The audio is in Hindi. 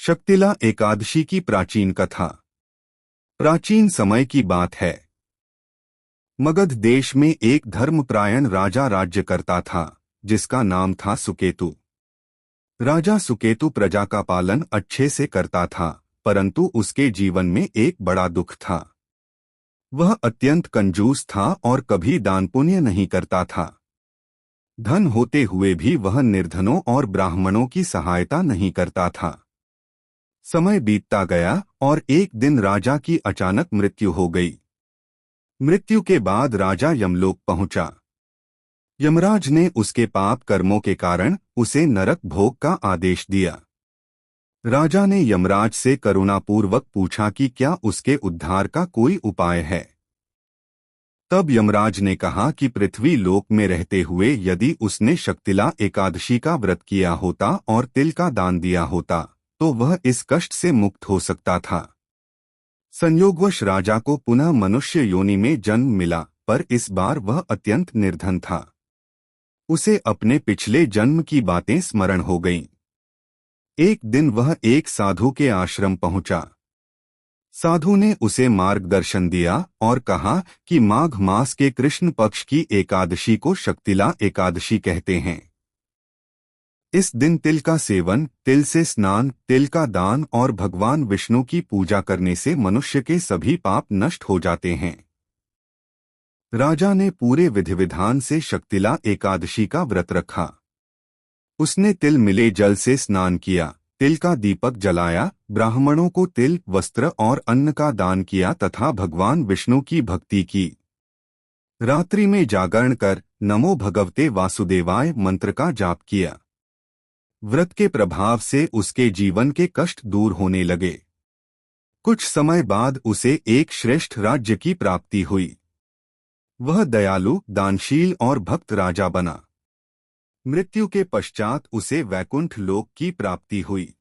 शक्तिला एकादशी की प्राचीन कथा। प्राचीन समय की बात है। मगध देश में एक धर्मपरायण राजा राज्य करता था, जिसका नाम था सुकेतु। राजा सुकेतु प्रजा का पालन अच्छे से करता था, परंतु उसके जीवन में एक बड़ा दुख था। वह अत्यंत कंजूस था और कभी दान पुण्य नहीं करता था। धन होते हुए भी वह निर्धनों और ब्राह्मणों की सहायता नहीं करता था। समय बीतता गया और एक दिन राजा की अचानक मृत्यु हो गई। मृत्यु के बाद राजा यमलोक पहुंचा। यमराज ने उसके पाप कर्मों के कारण उसे नरक भोग का आदेश दिया। राजा ने यमराज से करुणापूर्वक पूछा कि क्या उसके उद्धार का कोई उपाय है। तब यमराज ने कहा कि पृथ्वी लोक में रहते हुए यदि उसने शक्तिला एकादशी का व्रत किया होता और तिल का दान दिया होता तो वह इस कष्ट से मुक्त हो सकता था। संयोगवश राजा को पुनः मनुष्य योनि में जन्म मिला, पर इस बार वह अत्यंत निर्धन था। उसे अपने पिछले जन्म की बातें स्मरण हो गईं। एक दिन वह एक साधु के आश्रम पहुंचा। साधु ने उसे मार्गदर्शन दिया और कहा कि माघ मास के कृष्ण पक्ष की एकादशी को शक्तिला एकादशी कहते हैं। इस दिन तिल का सेवन, तिल से स्नान, तिल का दान और भगवान विष्णु की पूजा करने से मनुष्य के सभी पाप नष्ट हो जाते हैं। राजा ने पूरे विधि विधान से शक्तिला एकादशी का व्रत रखा। उसने तिल मिले जल से स्नान किया, तिल का दीपक जलाया, ब्राह्मणों को तिल, वस्त्र और अन्न का दान किया तथा भगवान विष्णु की भक्ति की। रात्रि में जागरण कर नमो भगवते वासुदेवाय मंत्र का जाप किया। व्रत के प्रभाव से उसके जीवन के कष्ट दूर होने लगे। कुछ समय बाद उसे एक श्रेष्ठ राज्य की प्राप्ति हुई। वह दयालु, दानशील और भक्त राजा बना। मृत्यु के पश्चात उसे वैकुंठ लोक की प्राप्ति हुई।